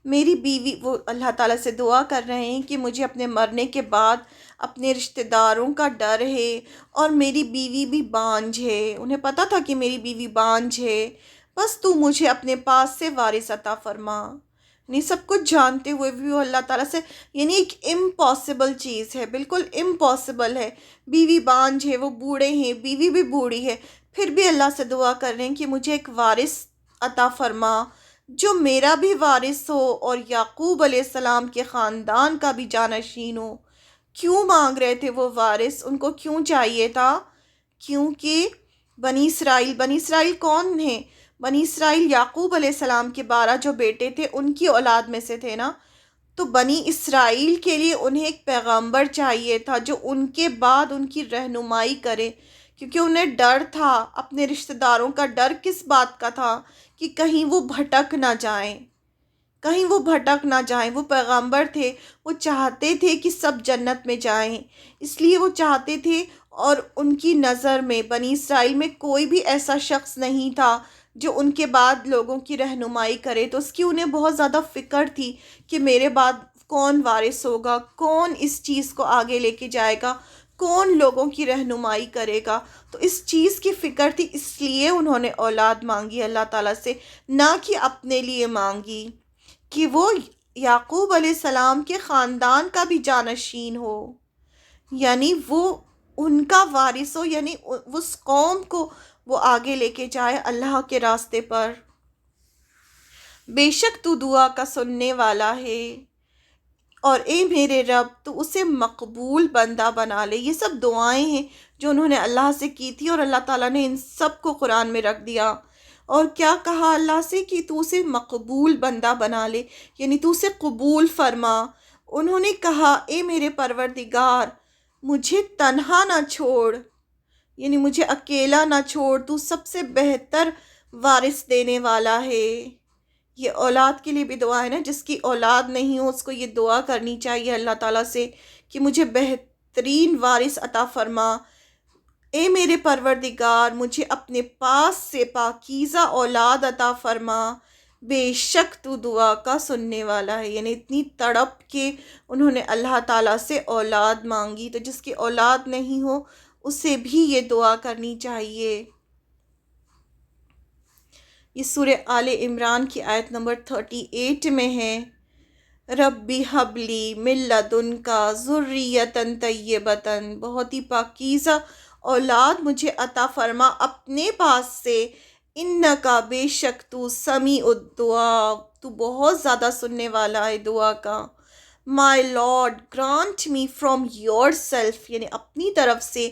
میری بیوی، وہ اللہ تعالیٰ سے دعا کر رہے ہیں کہ مجھے اپنے مرنے کے بعد اپنے رشتہ داروں کا ڈر ہے، اور میری بیوی بھی بانجھ ہے، انہیں پتہ تھا کہ میری بیوی بانجھ ہے، بس تو مجھے اپنے پاس سے وارث عطا فرما۔ نہیں، سب کچھ جانتے ہوئے بھی وہ اللہ تعالیٰ سے، یعنی ایک امپاسبل چیز ہے، بالکل امپاسبل ہے، بیوی بانجھ ہے، وہ بوڑھے ہیں، بیوی بھی بوڑھی ہے، پھر بھی اللہ سے دعا کر رہے ہیں کہ مجھے ایک وارث عطا فرما جو میرا بھی وارث ہو اور یعقوب علیہ السلام کے خاندان کا بھی جانشین ہو۔ کیوں مانگ رہے تھے وہ وارث؟ ان کو کیوں چاہیے تھا؟ کیونکہ بنی اسرائیل کون ہیں؟ بنی اسرائیل یعقوب علیہ السلام کے 12 جو بیٹے تھے ان کی اولاد میں سے تھے نا، تو بنی اسرائیل کے لیے انہیں ایک پیغمبر چاہیے تھا جو ان کے بعد ان کی رہنمائی کرے، کیونکہ انہیں ڈر تھا، اپنے رشتہ داروں کا ڈر کس بات کا تھا کہ کہیں وہ بھٹک نہ جائیں، وہ پیغمبر تھے، وہ چاہتے تھے کہ سب جنت میں جائیں، اس لیے وہ چاہتے تھے، اور ان کی نظر میں بنی اسرائیل میں کوئی بھی ایسا شخص نہیں تھا جو ان کے بعد لوگوں کی رہنمائی کرے، تو اس کی انہیں بہت زیادہ فکر تھی کہ میرے بعد کون وارث ہوگا، کون اس چیز کو آگے لے کے جائے گا، کون لوگوں کی رہنمائی کرے گا، تو اس چیز کی فکر تھی، اس لیے انہوں نے اولاد مانگی اللہ تعالیٰ سے، نہ کہ اپنے لیے مانگی کہ وہ یعقوب علیہ السلام کے خاندان کا بھی جانشین ہو، یعنی وہ ان کا وارث ہو، یعنی اس قوم کو وہ آگے لے کے جائے اللہ کے راستے پر۔ بے شک تو دعا کا سننے والا ہے، اور اے میرے رب تو اسے مقبول بندہ بنا لے۔ یہ سب دعائیں ہیں جو انہوں نے اللہ سے کی تھی، اور اللہ تعالیٰ نے ان سب کو قرآن میں رکھ دیا، اور کیا کہا اللہ سے کہ تو اسے مقبول بندہ بنا لے، یعنی تو اسے قبول فرما۔ انہوں نے کہا اے میرے پروردگار، مجھے تنہا نہ چھوڑ، یعنی مجھے اکیلا نہ چھوڑ، تو سب سے بہتر وارث دینے والا ہے۔ یہ اولاد کے لیے بھی دعا ہے نا، جس کی اولاد نہیں ہو اس کو یہ دعا کرنی چاہیے اللہ تعالیٰ سے کہ مجھے بہترین وارث عطا فرما۔ اے میرے پروردگار، مجھے اپنے پاس سے پاکیزہ اولاد عطا فرما، بے شک تو دعا کا سننے والا ہے۔ یعنی اتنی تڑپ کے انہوں نے اللہ تعالیٰ سے اولاد مانگی، تو جس کی اولاد نہیں ہو اسے بھی یہ دعا کرنی چاہیے۔ یہ سورہ آل عمران کی آیت نمبر 38 میں ہے۔ ربی حبلی من لدنکا ذریتن طیبتن، بہت ہی پاکیزہ اولاد مجھے عطا فرما اپنے پاس سے، انکا بے شک تو سمیع الدعا، تو بہت زیادہ سننے والا ہے دعا کا۔ My lord grant me from yourself, یعنی اپنی طرف سے،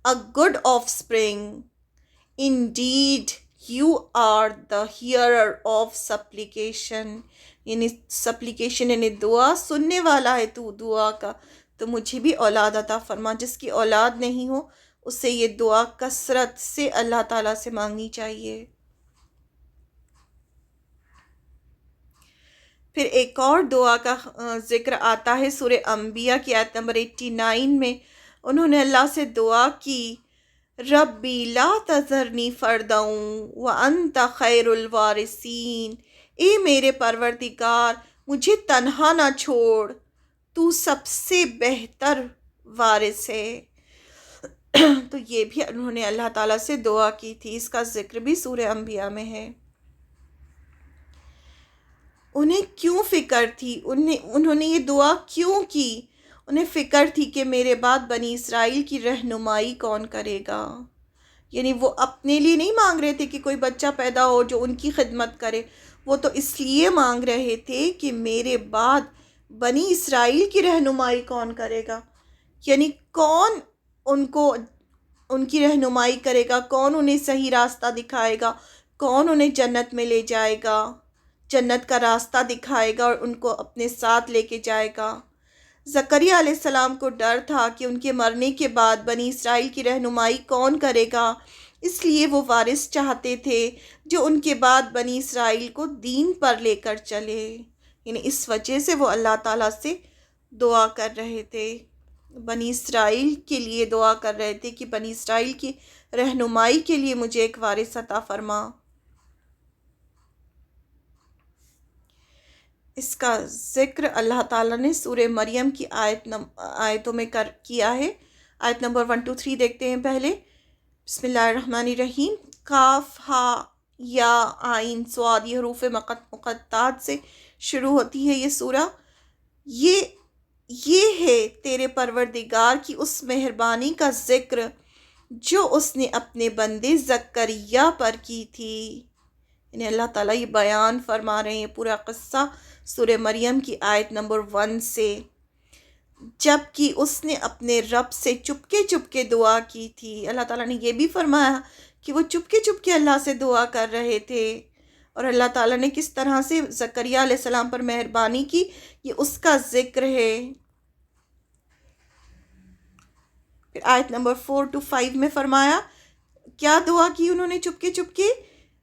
a good offspring. Indeed, you are the hearer of supplication. یعنی supplication یعنی دعا سننے والا ہے تو دعا کا، تو مجھے بھی اولاد عطا فرما۔ جس کی اولاد نہیں ہو اسے یہ دعا کثرت سے اللہ تعالیٰ سے مانگنی چاہیے۔ پھر ایک اور دعا کا ذکر آتا ہے سورہ انبیاء کی آیت نمبر 89 میں۔ انہوں نے اللہ سے دعا کی، ربی لا تذرنی فردا وانت خیر الوارثین، اے میرے پروردگار مجھے تنہا نہ چھوڑ، تو سب سے بہتر وارث ہے۔ تو یہ بھی انہوں نے اللہ تعالیٰ سے دعا کی تھی، اس کا ذکر بھی سورہ انبیاء میں ہے۔ انہیں کیوں فکر تھی، انہوں نے یہ دعا کیوں کی؟ انہیں فکر تھی کہ میرے بعد بنی اسرائیل کی رہنمائی کون کرے گا۔ یعنی وہ اپنے لیے نہیں مانگ رہے تھے کہ کوئی بچہ پیدا ہو جو ان کی خدمت کرے، وہ تو اس لیے مانگ رہے تھے کہ میرے بعد بنی اسرائیل کی رہنمائی کون کرے گا، یعنی کون ان کی رہنمائی کرے گا، کون انہیں صحیح راستہ دکھائے گا، کون انہیں جنت میں لے جائے گا، جنت کا راستہ دکھائے گا اور ان کو اپنے ساتھ لے کے جائے گا۔ زکریا علیہ السلام کو ڈر تھا کہ ان کے مرنے کے بعد بنی اسرائیل کی رہنمائی کون کرے گا، اس لیے وہ وارث چاہتے تھے جو ان کے بعد بنی اسرائیل کو دین پر لے کر چلے، یعنی اس وجہ سے وہ اللہ تعالیٰ سے دعا کر رہے تھے، بنی اسرائیل کے لیے دعا کر رہے تھے کہ بنی اسرائیل کی رہنمائی کے لیے مجھے ایک وارث عطا فرما۔ اس کا ذکر اللہ تعالیٰ نے سورہ مریم کی آیتوں میں کیا ہے۔ آیت نمبر 1 to 3 دیکھتے ہیں پہلے۔ بسم اللہ الرحمن الرحیم۔ کاف ہا یا عین صاد، یہ حروف مقطعات سے شروع ہوتی ہے یہ سورہ۔ یہ ہے تیرے پروردگار کی اس مہربانی کا ذکر جو اس نے اپنے بندے زکریا پر کی تھی، یعنی اللہ تعالیٰ یہ بیان فرما رہے ہیں پورا قصہ سورہ مریم کی آیت نمبر 1 سے، جب کہ اس نے اپنے رب سے چپکے دعا کی تھی۔ اللہ تعالیٰ نے یہ بھی فرمایا کہ وہ چپکے اللہ سے دعا کر رہے تھے، اور اللہ تعالیٰ نے کس طرح سے زکریا علیہ السلام پر مہربانی کی، یہ اس کا ذکر ہے۔ پھر آیت نمبر 4 to 5 میں فرمایا کیا دعا کی انہوں نے چپکے۔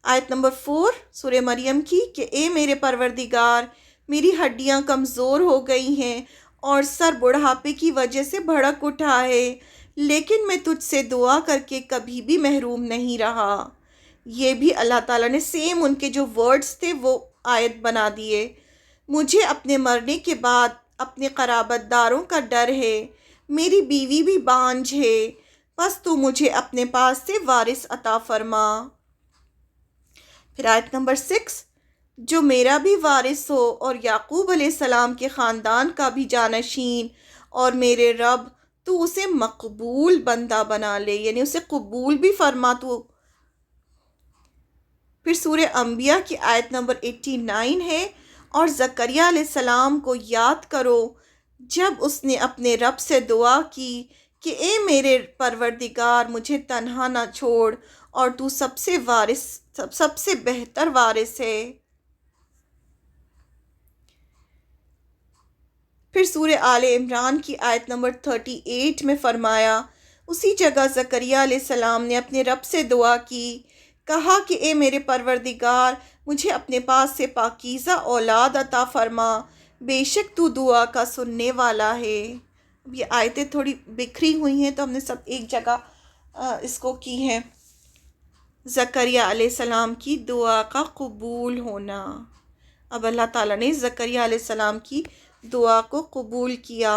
آیت نمبر 4 سورہ مریم کی کہ اے میرے پروردگار، میری ہڈیاں کمزور ہو گئی ہیں اور سر بڑھاپے کی وجہ سے بھڑک اٹھا ہے، لیکن میں تجھ سے دعا کر کے کبھی بھی محروم نہیں رہا۔ یہ بھی اللہ تعالیٰ نے سیم ان کے جو ورڈز تھے وہ آیت بنا دیے۔ مجھے اپنے مرنے کے بعد اپنے قرابت داروں کا ڈر ہے، میری بیوی بھی بانجھ ہے، بس تو مجھے اپنے پاس سے وارث عطا فرما۔ پھر آیت نمبر 6 جو میرا بھی وارث ہو اور یعقوب علیہ السلام کے خاندان کا بھی جانشین، اور میرے رب تو اسے مقبول بندہ بنا لے، یعنی اسے قبول بھی فرما تو۔ پھر سورہ انبیاء کی آیت نمبر 89 ہے، اور زکریا علیہ السلام کو یاد کرو جب اس نے اپنے رب سے دعا کی کہ اے میرے پروردگار مجھے تنہا نہ چھوڑ، اور تو سب سے بہتر وارث ہے۔ پھر سورہ آل عمران کی آیت نمبر 38 میں فرمایا اسی جگہ زکریا علیہ السلام نے اپنے رب سے دعا کی، کہا کہ اے میرے پروردگار مجھے اپنے پاس سے پاکیزہ اولاد عطا فرما، بے شک تو دعا کا سننے والا ہے۔ اب یہ آیتیں تھوڑی بکھری ہوئی ہیں تو ہم نے سب ایک جگہ اس کو کی ہیں۔ زکریا علیہ السلام کی دعا کا قبول ہونا۔ اب اللہ تعالیٰ نے زکریا علیہ السلام کی دعا کو قبول کیا۔